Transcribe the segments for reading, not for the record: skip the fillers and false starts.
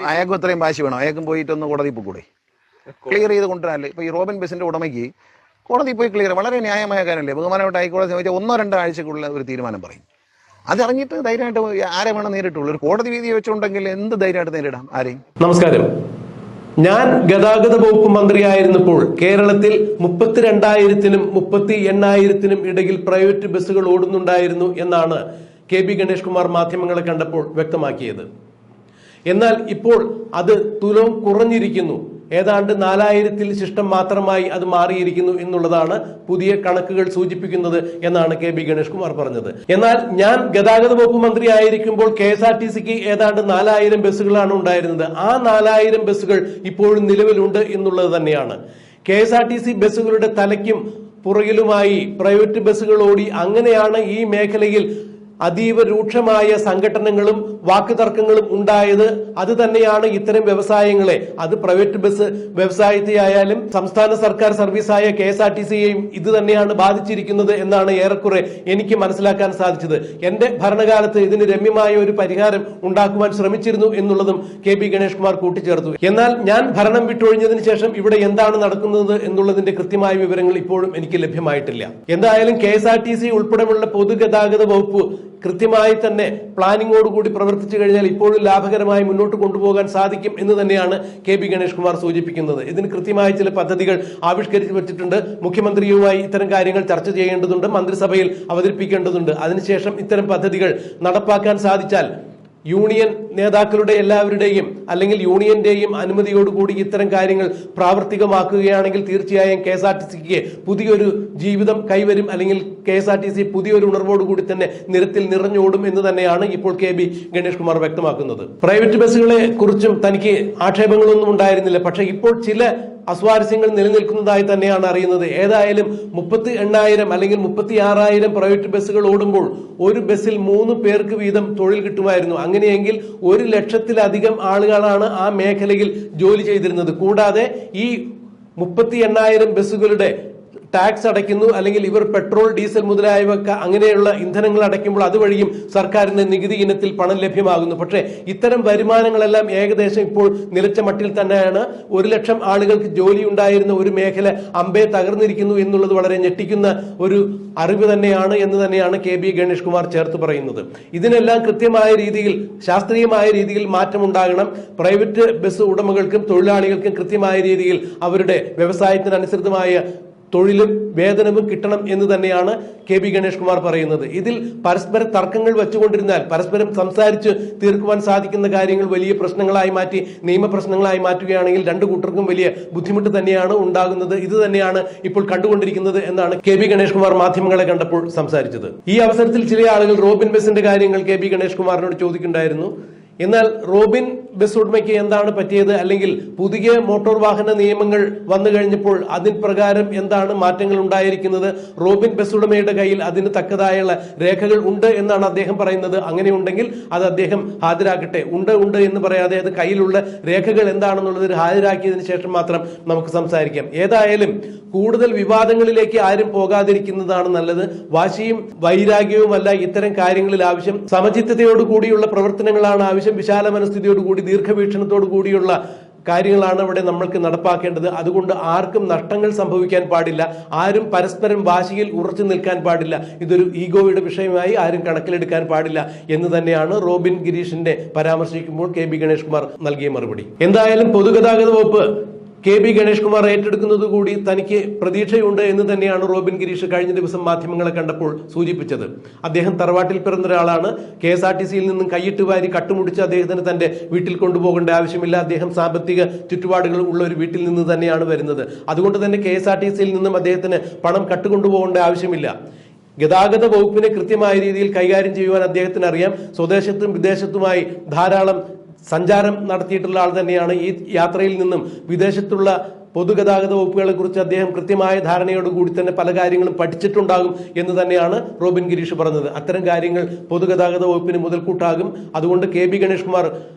അയാൾക്കും അത്രയും വാശി വേണം. അയാൾക്കും പോയിട്ടൊന്ന് കോടതി പോയിക്കൂടെ? ക്ലിയർ ചെയ്ത് കൊണ്ടുവരാനല്ലേ. ഇപ്പോൾ ഈ റോബിൻ ബസിൻ്റെ ഉടമയ്ക്ക് കോടതി പോയി ക്ലിയർ, വളരെ ന്യായമായ കാര്യമല്ലേ. ബഹുമാനപ്പെട്ട ഹൈക്കോടതി ചോദിച്ചാൽ 1-2 ആഴ്ചക്കുള്ള ഒരു തീരുമാനം പറയും. അതറിഞ്ഞിട്ട് ധൈര്യമായിട്ട് ആരെ വേണം നേരിട്ടുള്ളൂ. ഒരു കോടതി വിധി വെച്ചുണ്ടെങ്കിൽ എന്ത് ധൈര്യമായിട്ട് നേരിടാം ആരെയും. നമസ്കാരം. ഞാൻ ഗതാഗത വകുപ്പ് മന്ത്രിയായിരുന്നപ്പോൾ കേരളത്തിൽ 32,000-നും 38,000-നും ഇടയിൽ പ്രൈവറ്റ് ബസ്സുകൾ ഓടുന്നുണ്ടായിരുന്നു എന്നാണ് KB ഗണേഷ് കുമാർ മാധ്യമങ്ങളെ കണ്ടപ്പോൾ വ്യക്തമാക്കിയത്. എന്നാൽ ഇപ്പോൾ അത് തുലവും കുറഞ്ഞിരിക്കുന്നു. ഏതാണ്ട് 4,000-ൽ ശിഷ്ടം മാത്രമായി അത് മാറിയിരിക്കുന്നു എന്നുള്ളതാണ് പുതിയ കണക്കുകൾ സൂചിപ്പിക്കുന്നത് എന്നാണ് KB ഗണേഷ് കുമാർ പറഞ്ഞത്. എന്നാൽ ഞാൻ ഗതാഗത വകുപ്പ് മന്ത്രി ആയിരിക്കുമ്പോൾ KSRTCക്ക് ഏതാണ്ട് 4,000 ബസ്സുകളാണ് ഉണ്ടായിരുന്നത്. ആ 4,000 ബസ്സുകൾ ഇപ്പോഴും നിലവിലുണ്ട് എന്നുള്ളത് തന്നെയാണ്. KSRTC ബസ്സുകളുടെ തലയ്ക്കും പുറകിലുമായി പ്രൈവറ്റ് ബസ്സുകൾ ഓടി. അങ്ങനെയാണ് ഈ മേഖലയിൽ അതീവ രൂക്ഷമായ സംഘടനകളും വാക്കുതർക്കങ്ങളും ഉണ്ടായത്. അത് തന്നെയാണ് ഇത്തരം വ്യവസായങ്ങളെ, അത് പ്രൈവറ്റ് ബസ് വ്യവസായത്തെയായാലും സംസ്ഥാന സർക്കാർ സർവീസായ KSRTCയെയും ഇത് തന്നെയാണ് ബാധിച്ചിരിക്കുന്നത് എന്നാണ് ഏറെക്കുറെ എനിക്ക് മനസ്സിലാക്കാൻ സാധിച്ചത്. എന്റെ ഭരണകാലത്ത് ഇതിന് രമ്യമായ ഒരു പരിഹാരം ഉണ്ടാക്കുവാൻ ശ്രമിച്ചിരുന്നു എന്നുള്ളതും KB ഗണേഷ് കുമാർ കൂട്ടിച്ചേർത്തു. എന്നാൽ ഞാൻ ഭരണം വിട്ടൊഴിഞ്ഞതിന് ശേഷം ഇവിടെ എന്താണ് നടക്കുന്നത് എന്നുള്ളതിന്റെ കൃത്യമായ വിവരങ്ങൾ ഇപ്പോഴും എനിക്ക് ലഭ്യമായിട്ടില്ല. എന്തായാലും KSRTC ഉൾപ്പെടെയുള്ള പൊതുഗതാഗത വകുപ്പ് കൃത്യമായി തന്നെ പ്ലാനിങ്ങോടുകൂടി പ്രവർത്തിച്ചു കഴിഞ്ഞാൽ ഇപ്പോഴും ലാഭകരമായി മുന്നോട്ട് കൊണ്ടുപോകാൻ സാധിക്കും എന്ന് തന്നെയാണ് KB ഗണേഷ് കുമാർ സൂചിപ്പിക്കുന്നത്. ഇതിന് കൃത്യമായ ചില പദ്ധതികൾ ആവിഷ്കരിച്ചു വെച്ചിട്ടുണ്ട്. മുഖ്യമന്ത്രിയുമായി ഇത്തരം കാര്യങ്ങൾ ചർച്ച ചെയ്യേണ്ടതുണ്ട്, മന്ത്രിസഭയിൽ അവതരിപ്പിക്കേണ്ടതുണ്ട്. അതിനുശേഷം ഇത്തരം പദ്ധതികൾ നടപ്പാക്കാൻ സാധിച്ചാൽ യൂണിയൻ നേതാക്കളുടെ എല്ലാവരുടെയും അല്ലെങ്കിൽ യൂണിയന്റെയും അനുമതിയോടുകൂടി ഇത്തരം കാര്യങ്ങൾ പ്രാവർത്തികമാക്കുകയാണെങ്കിൽ തീർച്ചയായും KSRTCക്ക് പുതിയൊരു ജീവിതം കൈവരും. അല്ലെങ്കിൽ KSRTC പുതിയൊരു ഉണർവോടുകൂടി തന്നെ നിരത്തിൽ നിറഞ്ഞോടും എന്ന് തന്നെയാണ് ഇപ്പോൾ KB ഗണേഷ് കുമാർ വ്യക്തമാക്കുന്നത്. പ്രൈവറ്റ് ബസ്സുകളെ കുറിച്ചും തനിക്ക് ആക്ഷേപങ്ങളൊന്നും ഉണ്ടായിരുന്നില്ല. പക്ഷെ ഇപ്പോൾ ചില അസ്വാരസ്യങ്ങൾ നിലനിൽക്കുന്നതായി തന്നെയാണ് അറിയുന്നത്. ഏതായാലും 38,000 അല്ലെങ്കിൽ 36,000 പ്രൈവറ്റ് ബസ്സുകൾ ഓടുമ്പോൾ ഒരു ബസ്സിൽ 3 പേർക്ക് വീതം തൊഴിൽ കിട്ടുമായിരുന്നു. അങ്ങനെയെങ്കിൽ 1,00,000-ലധികം ആളുകളാണ് ആ മേഖലയിൽ ജോലി ചെയ്തിരുന്നത്. കൂടാതെ ഈ 38,000 ബസ്സുകളുടെ ടാക്സ് അടയ്ക്കുന്നു, അല്ലെങ്കിൽ ഇവർ പെട്രോൾ, ഡീസൽ മുതലായവ അങ്ങനെയുള്ള ഇന്ധനങ്ങൾ അടയ്ക്കുമ്പോൾ അതുവഴിയും സർക്കാരിന് നികുതി ഇനത്തിൽ പണം ലഭ്യമാകുന്നു. പക്ഷേ ഇത്തരം വരുമാനങ്ങളെല്ലാം ഏകദേശം ഇപ്പോൾ നിലച്ച മട്ടിൽ തന്നെയാണ്. 1,00,000 ആളുകൾക്ക് ജോലി ഉണ്ടായിരുന്ന ഒരു മേഖല അമ്പേ തകർന്നിരിക്കുന്നു എന്നുള്ളത് വളരെ ഞെട്ടിക്കുന്ന ഒരു അറിവ് തന്നെയാണ് എന്ന് തന്നെയാണ് KB ഗണേഷ് കുമാർ ചേർത്ത് പറയുന്നത്. ഇതിനെല്ലാം കൃത്യമായ രീതിയിൽ, ശാസ്ത്രീയമായ രീതിയിൽ മാറ്റമുണ്ടാകണം. പ്രൈവറ്റ് ബസ് ഉടമകൾക്കും തൊഴിലാളികൾക്കും കൃത്യമായ രീതിയിൽ അവരുടെ വ്യവസായത്തിനനുസൃതമായ തൊഴിലും വേതനവും കിട്ടണം എന്ന് തന്നെയാണ് KB ഗണേഷ് കുമാർ പറയുന്നത്. ഇതിൽ പരസ്പര തർക്കങ്ങൾ വെച്ചുകൊണ്ടിരുന്നാൽ, പരസ്പരം സംസാരിച്ച് തീർക്കുവാൻ സാധിക്കുന്ന കാര്യങ്ങൾ വലിയ പ്രശ്നങ്ങളായി മാറ്റി നിയമപ്രശ്നങ്ങളായി മാറ്റുകയാണെങ്കിൽ രണ്ടു കൂട്ടർക്കും വലിയ ബുദ്ധിമുട്ട് തന്നെയാണ് ഉണ്ടാകുന്നത്. ഇത് തന്നെയാണ് ഇപ്പോൾ കണ്ടുകൊണ്ടിരിക്കുന്നത് എന്നാണ് KB ഗണേഷ് കുമാർ മാധ്യമങ്ങളെ കണ്ടപ്പോൾ സംസാരിച്ചത്. ഈ അവസരത്തിൽ ചില ആളുകൾ റോബിൻ ബസിന്റെ കാര്യങ്ങൾ KB ഗണേഷ് കുമാറിനോട് ചോദിക്കുന്നുണ്ടായിരുന്നു. എന്നാൽ റോബിൻ ബസ് ഉടമയ്ക്ക് എന്താണ് പറ്റിയത്, അല്ലെങ്കിൽ പുതിയ മോട്ടോർ വാഹന നിയമങ്ങൾ വന്നു കഴിഞ്ഞപ്പോൾ അതിന് പ്രകാരം എന്താണ് മാറ്റങ്ങൾ ഉണ്ടായിരിക്കുന്നത്, റോബിൻ ബസ് ഉടമയുടെ കയ്യിൽ അതിന് തക്കതായുള്ള രേഖകൾ ഉണ്ട് എന്നാണ് അദ്ദേഹം പറയുന്നത്. അങ്ങനെ ഉണ്ടെങ്കിൽ അത് അദ്ദേഹം ഹാജരാക്കട്ടെ. ഉണ്ട് എന്ന് പറയാതെ അത് കയ്യിലുള്ള രേഖകൾ എന്താണെന്നുള്ളത് ഹാജരാക്കിയതിനു ശേഷം മാത്രം നമുക്ക് സംസാരിക്കാം. ഏതായാലും കൂടുതൽ വിവാദങ്ങളിലേക്ക് ആരും പോകാതിരിക്കുന്നതാണ് നല്ലത്. വാശിയും വൈരാഗ്യവുമല്ല ഇത്തരം കാര്യങ്ങളിൽ ആവശ്യം. സമചിത്തതയോടുകൂടിയുള്ള പ്രവർത്തനങ്ങളാണ് ആവശ്യം. വിശാല മനസ്ഥിതിയോടുകൂടി, ദീർഘവീക്ഷണത്തോടു കൂടിയുള്ള കാര്യങ്ങളാണ് ഇവിടെ നമ്മൾക്ക് നടപ്പാക്കേണ്ടത്. അതുകൊണ്ട് ആർക്കും നഷ്ടങ്ങൾ സംഭവിക്കാൻ പാടില്ല. ആരും പരസ്പരം വാശിയിൽ ഉറച്ചു നിൽക്കാൻ പാടില്ല. ഇതൊരു ഈഗോയുടെ വിഷയമായി ആരും കണക്കിലെടുക്കാൻ പാടില്ല എന്ന് തന്നെയാണ് റോബിൻ ഗിരീഷിന്റെ പരാമർശിക്കുമ്പോൾ KB ഗണേഷ് കുമാർ നൽകിയ മറുപടി. എന്തായാലും പൊതുഗതാഗത വകുപ്പ് KB ഗണേഷ് കുമാർ ഏറ്റെടുക്കുന്നത് കൂടി തനിക്ക് പ്രതീക്ഷയുണ്ട് എന്ന് തന്നെയാണ് റോബിൻ ഗിരീഷ് കഴിഞ്ഞ ദിവസം മാധ്യമങ്ങളെ കണ്ടപ്പോൾ സൂചിപ്പിച്ചത്. അദ്ദേഹം തറവാട്ടിൽ പിറന്ന ഒരാളാണ്. KSRTCയിൽ നിന്നും കൈയിട്ട് വാരി കട്ടുമുടിച്ച് അദ്ദേഹത്തിന് തന്റെ വീട്ടിൽ കൊണ്ടുപോകേണ്ട ആവശ്യമില്ല. അദ്ദേഹം സാമ്പത്തിക ചുറ്റുപാടുകൾ ഉള്ള ഒരു വീട്ടിൽ നിന്ന് തന്നെയാണ് വരുന്നത്. അതുകൊണ്ട് തന്നെ KSRTCയിൽ നിന്നും അദ്ദേഹത്തിന് പണം കട്ടുകൊണ്ടുപോകേണ്ട ആവശ്യമില്ല. ഗതാഗത വകുപ്പിനെ കൃത്യമായ രീതിയിൽ കൈകാര്യം ചെയ്യുവാൻ അദ്ദേഹത്തിന് അറിയാം. സ്വദേശത്തും വിദേശത്തുമായി ധാരാളം സഞ്ചാരം നടത്തിയിട്ടുള്ള ആൾ തന്നെയാണ്. ഈ യാത്രയിൽ നിന്നും വിദേശത്തുള്ള പൊതുഗതാഗത വകുപ്പുകളെ കുറിച്ച് അദ്ദേഹം കൃത്യമായ ധാരണയോടുകൂടി തന്നെ പല കാര്യങ്ങളും പഠിച്ചിട്ടുണ്ടാകും എന്ന് തന്നെയാണ് റോബിൻ ഗിരീഷ് പറഞ്ഞത്. അത്തരം കാര്യങ്ങൾ പൊതുഗതാഗത വകുപ്പിന് മുതൽക്കൂട്ടാകും. അതുകൊണ്ട് KB ഗണേഷ് കുമാർ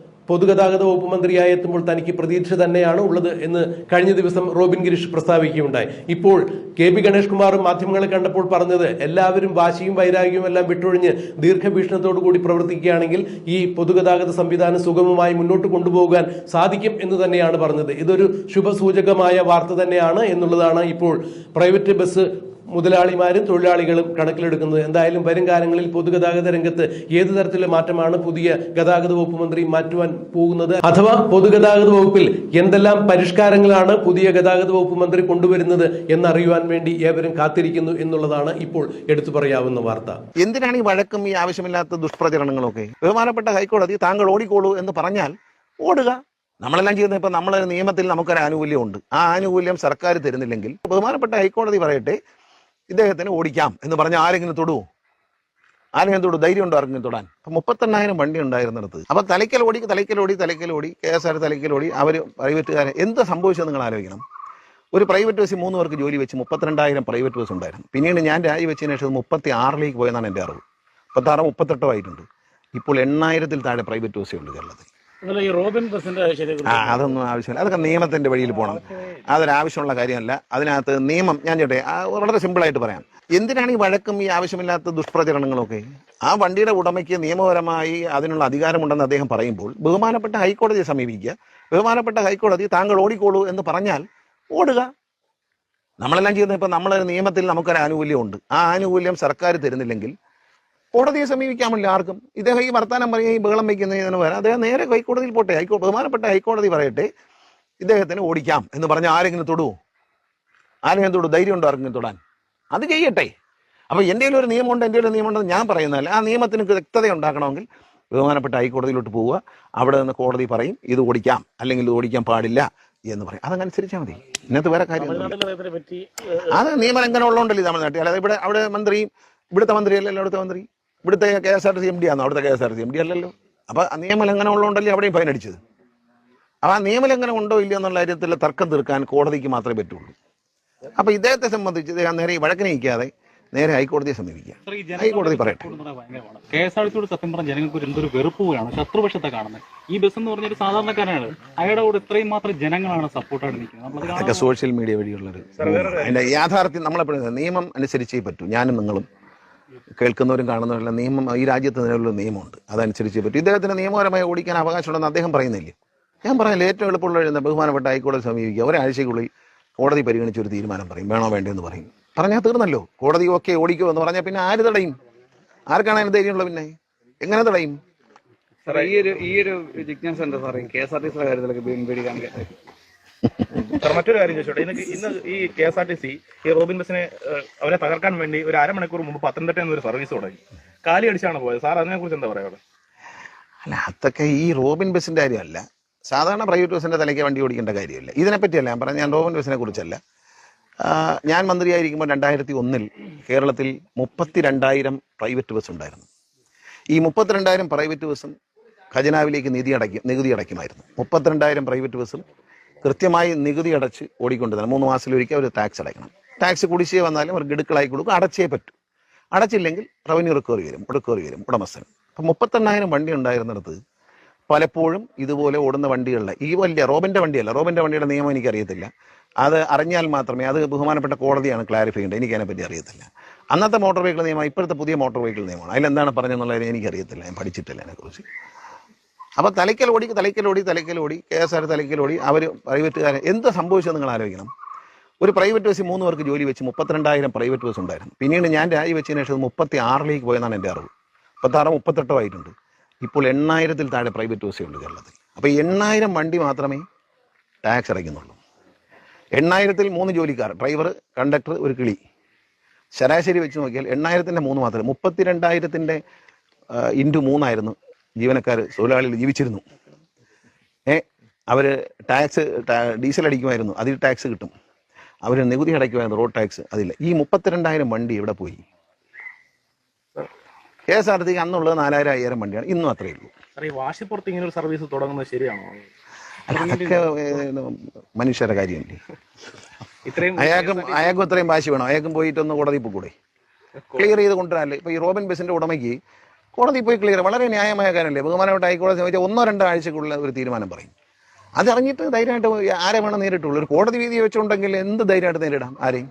പൊതുഗതാഗത വകുപ്പ് മന്ത്രിയായി എത്തുമ്പോൾ തനിക്ക് പ്രതീക്ഷ തന്നെയാണ് ഉള്ളത് എന്ന് കഴിഞ്ഞ ദിവസം റോബിൻ ഗിരീഷ് പ്രസ്താവിക്കുകയുണ്ടായി. ഇപ്പോൾ KB ഗണേഷ് കുമാറും മാധ്യമങ്ങളെ കണ്ടപ്പോൾ പറഞ്ഞത് എല്ലാവരും വാശിയും വൈരാഗ്യവും എല്ലാം വിട്ടൊഴിഞ്ഞ് ദീർഘവീക്ഷണത്തോടു കൂടി പ്രവർത്തിക്കുകയാണെങ്കിൽ ഈ പൊതുഗതാഗത സംവിധാനം സുഗമമായി മുന്നോട്ട് കൊണ്ടുപോകാൻ സാധിക്കും എന്ന് തന്നെയാണ് പറഞ്ഞത്. ഇതൊരു ശുഭസൂചകമായ വാർത്ത തന്നെയാണ് എന്നുള്ളതാണ് ഇപ്പോൾ പ്രൈവറ്റ് ബസ് മുതലാളിമാരും തൊഴിലാളികളും കണക്കിലെടുക്കുന്നത്. എന്തായാലും വരും കാലങ്ങളിൽ പൊതുഗതാഗത രംഗത്ത് ഏത് തരത്തിലുള്ള മാറ്റമാണ് പുതിയ ഗതാഗത വകുപ്പ് മന്ത്രി മാറ്റുവാൻ പോകുന്നത്, അഥവാ പൊതുഗതാഗത വകുപ്പിൽ എന്തെല്ലാം പരിഷ്കാരങ്ങളാണ് പുതിയ ഗതാഗത വകുപ്പ് മന്ത്രി കൊണ്ടുവരുന്നത് എന്നറിയുവാൻ വേണ്ടി ഏവരും കാത്തിരിക്കുന്നു എന്നുള്ളതാണ് ഇപ്പോൾ എടുത്തു പറയാവുന്ന വാർത്ത. എന്തിനാണ് ഈ വഴക്കും ഈ ആവശ്യമില്ലാത്ത ദുഷ്പ്രചരണങ്ങളൊക്കെ? ബഹുമാനപ്പെട്ട ഹൈക്കോടതി താങ്കൾ ഓടിക്കോളൂ എന്ന് പറഞ്ഞാൽ ഓടുക. നമ്മളെല്ലാം ചെയ്യുന്നത് ഇപ്പം നമ്മളെ നിയമത്തിൽ നമുക്കൊരു ആനുകൂല്യമുണ്ട്. ആ ആനുകൂല്യം സർക്കാർ തരുന്നില്ലെങ്കിൽ ബഹുമാനപ്പെട്ട ഹൈക്കോടതി പറയട്ടെ, ഇദ്ദേഹത്തിന് ഓടിക്കാം എന്ന് പറഞ്ഞാൽ ആരെങ്കിലും തൊടുവോ? ആരെങ്കിലും തൊടു? ധൈര്യം ഉണ്ടോ ആരെങ്കിലും തൊടാൻ? അപ്പം 38,000 വണ്ടി ഉണ്ടായിരുന്നിടത്ത് അപ്പം തലയ്ക്കലോടി KSR തലയ്ക്കലോടി അവർ പ്രൈവറ്റുകാരെ എന്ത് സംഭവിച്ചത് നിങ്ങൾ ആലോചിക്കണം. ഒരു പ്രൈവറ്റ് ബസ് 3 പേർക്ക് ജോലി വെച്ച് 32,000 പ്രൈവറ്റ് ബസ് ഉണ്ടായിരുന്നു. പിന്നീട് ഞാൻ രാജിവെച്ചതിന് ശേഷം 36 പോയെന്നാണ് എൻ്റെ അറിവ്. 36 38 ആയിട്ടുണ്ട്. ഇപ്പോൾ 8,000-ൽ താഴെ പ്രൈവറ്റ് ബസ്സേ ഉണ്ട് കേരളത്തിൽ. അതൊന്നും ആവശ്യമില്ല. അതൊക്കെ നിയമത്തിന്റെ വഴിയിൽ പോകണം. അതൊരാവശ്യമുള്ള കാര്യമല്ല. അതിനകത്ത് നിയമം ഞാൻ ചേട്ടെ വളരെ സിമ്പിളായിട്ട് പറയാം. എന്തിനാണ് ഈ വഴക്കും ഈ ആവശ്യമില്ലാത്ത ദുഷ്പ്രചരണങ്ങളൊക്കെ? ആ വണ്ടിയുടെ ഉടമയ്ക്ക് നിയമപരമായി അതിനുള്ള അധികാരമുണ്ടെന്ന് അദ്ദേഹം പറയുമ്പോൾ ബഹുമാനപ്പെട്ട ഹൈക്കോടതിയെ സമീപിക്കുക. ബഹുമാനപ്പെട്ട ഹൈക്കോടതി താങ്കൾ ഓടിക്കോളൂ എന്ന് പറഞ്ഞാൽ ഓടുക. നമ്മളെല്ലാം ചെയ്യുന്നത് ഇപ്പം നമ്മളെ നിയമത്തിൽ നമുക്കൊരു ആനുകൂല്യമുണ്ട്. ആ ആനുകൂല്യം സർക്കാർ തരുന്നില്ലെങ്കിൽ കോടതിയെ സമീപിക്കാമല്ലോ ആർക്കും. ഇദ്ദേഹം ഈ വർത്താനം പറയുക, ഈ ബഹളം വയ്ക്കുന്നതിന് വരാം. അദ്ദേഹം നേരെ ഹൈക്കോടതിയിൽ പോട്ടെ. ബഹുമാനപ്പെട്ട ഹൈക്കോടതി പറയട്ടെ, ഇദ്ദേഹത്തിന് ഓടിക്കാം എന്ന് പറഞ്ഞാൽ ആരെങ്കിലും തൊടുവോ? ആരെങ്കിലും തൊടു? ധൈര്യം ഉണ്ടോ ആരെങ്കിലും തൊടാൻ? അത് ചെയ്യട്ടെ. അപ്പോൾ എൻ്റെ ഒരു നിയമമുണ്ട്, എൻ്റെ ഒരു നിയമമുണ്ടെന്ന് ഞാൻ പറയുന്നതല്ല. ആ നിയമത്തിന് വ്യക്തത ഉണ്ടാക്കണമെങ്കിൽ ബഹുമാനപ്പെട്ട ഹൈക്കോടതിയിലോട്ട് പോവുക. അവിടെ നിന്ന് കോടതി പറയും ഇത് ഓടിക്കാം അല്ലെങ്കിൽ ഇത് ഓടിക്കാൻ പാടില്ല എന്ന് പറയും. അതനുസരിച്ചാൽ മതി. ഇന്നത്തെ വേറെ കാര്യം അത് നിയമലംഘനം ഉള്ളതുകൊണ്ടല്ലേ തമിഴ്നാട്ടിൽ. അല്ലാതെ ഇവിടെ അവിടെ മന്ത്രിയും ഇവിടുത്തെ മന്ത്രിയല്ലല്ലോ. അവിടുത്തെ മന്ത്രി ഇവിടുത്തെ KSRTC MD ആണോ? അവിടുത്തെ KSRTC MD അല്ലല്ലോ. അപ്പോൾ നിയമലംഘനം ഉള്ളതുകൊണ്ടല്ലേ അവിടെയും ഫൈൻ അടിച്ചത്. അപ്പോൾ ആ നിയമലംഘനം ഉണ്ടോ ഇല്ലയോ എന്നുള്ള കാര്യത്തിൽ തർക്കം തീർക്കാൻ കോടതിക്ക് മാത്രമേ പറ്റുള്ളൂ. അപ്പോൾ ഇദ്ദേഹത്തെ സംബന്ധിച്ച് ഇദ്ദേഹം നേരെ ഈ വഴക്കിനെ നിൽക്കാതെ നേരെ ഹൈക്കോടതിയെ സമീപിക്കുക. ഹൈക്കോടതി പറയട്ടെ. KSRTCയോട് സത്യം പറഞ്ഞ ജനങ്ങൾക്ക് എന്തൊരു വെറുപ്പുകയാണ്, ശത്രുപക്ഷത്തെ കാണുന്നത്. ഈ ബസ് എന്ന് പറഞ്ഞൊരു സാധാരണക്കാരനാണ്, അയാളുടെ കൂടെ ഇത്രയും മാത്രം ജനങ്ങളാണ് സപ്പോർട്ടായിട്ട് നിൽക്കുന്നത്. അതൊക്കെ സോഷ്യൽ മീഡിയ വഴിയുള്ളൊരു അതിൻ്റെ യാഥാർത്ഥ്യം നമ്മളെപ്പോഴും നിയമം അനുസരിച്ചേ പറ്റൂ. ഞാനും നിങ്ങളും കേൾക്കുന്നവരും കാണുന്നവരെല്ലാം നിയമം ഈ രാജ്യത്ത് നിലവിലുള്ള നിയമമുണ്ട്. അതനുസരിച്ചേ പറ്റും. ഇദ്ദേഹത്തിന് നിയമപരമായി ഓടിക്കാൻ അവകാശമുണ്ടെന്ന് അദ്ദേഹം പറയുന്നില്ലേ? ഞാൻ പറയാൻ ഏറ്റവും എളുപ്പമുള്ള എഴുതുന്ന ബഹുമാനപ്പെട്ട ഹൈക്കോടതി സമീപിക്കുക. ഒരാഴ്ചയ്ക്കുള്ളിൽ കോടതി പരിഗണിച്ച് ഒരു തീരുമാനം പറയും, വേണോ വേണ്ടെന്ന് പറയും. പറഞ്ഞാൽ തീർന്നല്ലോ. കോടതി ഓക്കെ ഓടിക്കോ എന്ന് പറഞ്ഞാൽ പിന്നെ ആര് തടയും? ആർക്കാണ് അതിന് ധൈര്യമുള്ള? പിന്നെ എങ്ങനെ തടയും? ഈ ഒരു ജിജ്ഞാസ എന്താ സാറേ KSRTCയുടെ കാര്യത്തിലൊക്കെ പേടി കാണിക്കാൻ? മറ്റൊരു കാര്യം ചോദിച്ചോട്ടെ, ഇന്ന് ഈ KSRTC ഈ റോബിൻ ബസിനെ അവരെ തകർക്കാൻ വേണ്ടി ഒരു അരമണിക്കൂർ മുമ്പ് പത്തനംതിട്ട എന്നൊരു സർവീസ് തുടങ്ങി. കാലി അടിച്ചാണ് പോയത്. സാർ അതിനെ കുറിച്ച് എന്താ പറയുക? അല്ല, അതൊക്കെ ഈ റോബിൻ ബസിന്റെ കാര്യമല്ല. സാധാരണ പ്രൈവറ്റ് ബസിന്റെ തലയ്ക്ക് വണ്ടി ഓടിക്കേണ്ട കാര്യമില്ല. ഇതിനെപ്പറ്റിയല്ല ഞാൻ പറഞ്ഞ. ഞാൻ റോബിൻ ബസിനെ കുറിച്ചല്ല. ഞാൻ മന്ത്രിയായിരിക്കുമ്പോൾ 2001 കേരളത്തിൽ 32,000 പ്രൈവറ്റ് ബസ് ഉണ്ടായിരുന്നു. ഈ 32,000 പ്രൈവറ്റ് ബസ്സും ഖജനാവിലേക്ക് നികുതി അടയ്ക്കുമായിരുന്നു. 32,000 പ്രൈവറ്റ് ബസ്സും കൃത്യമായി നികുതി അടച്ച് ഓടിക്കൊണ്ട് തന്നെ 3 മാസത്തിലൊരിക്കൽ അവർ ടാക്സ് അടയ്ക്കണം. ടാക്സ് കുടിശ്ശിക വന്നാലും അവർ ഗഡുക്കളായി കൊടുക്കും. അടച്ചേ പറ്റൂ. അടച്ചില്ലെങ്കിൽ റവന്യൂ റിക്കവറി വരും ഉടമസ്ഥൻ. അപ്പം 38,000 വണ്ടി ഉണ്ടായിരുന്നിടത്ത് പലപ്പോഴും ഇതുപോലെ ഓടുന്ന വണ്ടികളിലെ ഈ വലിയ റോബിൻ്റെ വണ്ടിയുടെ നിയമം എനിക്കറിയത്തില്ല. അത് അറിഞ്ഞാൽ മാത്രമേ, അത് ബഹുമാനപ്പെട്ട കോടതിയാണ് ക്ലാരിഫൈ ചെയ്യേണ്ടത്. എനിക്കതിനെപ്പറ്റി അറിയത്തില്ല. അന്നത്തെ മോട്ടോർ വെഹിക്കിൾ നിയമം ഇപ്പോഴത്തെ പുതിയ മോട്ടോർ വെഹിക്കിൾ നിയമമാണ്. അതിലെന്താണ് പറഞ്ഞെന്നുള്ളത് എനിക്കറിയത്തില്ല. ഞാൻ പഠിച്ചിട്ടില്ല അതിനെക്കുറിച്ച്. അപ്പോൾ തലയ്ക്കലോടി KSR തലയ്ക്കലോടി അവർ പ്രൈവറ്റുകാരെ എന്ത് സംഭവിച്ചത് നിങ്ങൾ ആലോചിക്കണം. ഒരു പ്രൈവറ്റ് ബസ് 3 പേർക്ക് ജോലി വെച്ച് 32,000 പ്രൈവറ്റ് ബസ് ഉണ്ടായിരുന്നു. പിന്നീട് ഞാൻ രാജിവെച്ചതിന് ശേഷം 36 പോയെന്നാണ് എൻ്റെ അറിവ്. 36 38 ആയിട്ടുണ്ട്. ഇപ്പോൾ 8,000-ൽ താഴെ പ്രൈവറ്റ് ബസ്സേ ഉണ്ട് കേരളത്തിൽ. അപ്പോൾ 8,000 വണ്ടി മാത്രമേ ടാക്സ് അടയ്ക്കുന്നുള്ളൂ. 8,000-ൽ 3 ജോലിക്കാർ, ഡ്രൈവർ, കണ്ടക്ടർ, ഒരു കിളി. ശരാശരി വെച്ച് നോക്കിയാൽ 8,000-ൻ്റെ 3 മാത്രമേ. 32,000-ൻ്റെ × 3 ആയിരുന്നു ജീവനക്കാർ, തൊഴിലാളികൾ ജീവിച്ചിരുന്നു. അവർ ടാക്സ് ഡീസൽ അടിക്കുമായിരുന്നു, അതിൽ ടാക്സ് കിട്ടും. അവർ നികുതി അടയ്ക്കുമായിരുന്നു, റോഡ് ടാക്സ്, അതില്ല. ഈ 32,000 വണ്ടി എവിടെ പോയി? KSRTC അന്നുള്ളത് 4,000-5,000 വണ്ടിയാണ്. ഇന്നും അത്രയേ ഉള്ളൂ. ഈ വാശിപ്പുറത്ത് ഇങ്ങനെ ഒരു സർവീസ് തുടങ്ങുന്നത് ശരിയാണോ? അതൊക്കെ മനുഷ്യരുടെ കാര്യമല്ലേ. അയാൾക്കും ഇത്രയും വാശി വേണം? അയാൾക്കും പോയിട്ടൊന്ന് കോടതി പോയിക്കൂടെ? ക്ലിയർ ചെയ്ത് കൊണ്ടുവരാനല്ലേ. ഇപ്പോൾ ഈ റോബിൻ ബസിന്റെ ഉടമയ്ക്ക് കോടതി പോയി ക്ലിയർ, വളരെ ന്യായമായ കാര്യമല്ലേ. ബഹുമാനപ്പെട്ട ഹൈക്കോടതി ചോദിച്ചാൽ 1-2 ആഴ്ചക്കുള്ള ഒരു തീരുമാനം പറയും. അതറിഞ്ഞിട്ട് ധൈര്യമായിട്ട് ആരെ വേണം നേരിട്ടുള്ളൂ. ഒരു കോടതി വിധി വെച്ചുണ്ടെങ്കിൽ എന്ത് ധൈര്യമായിട്ട് നേരിടാം ആരെയും.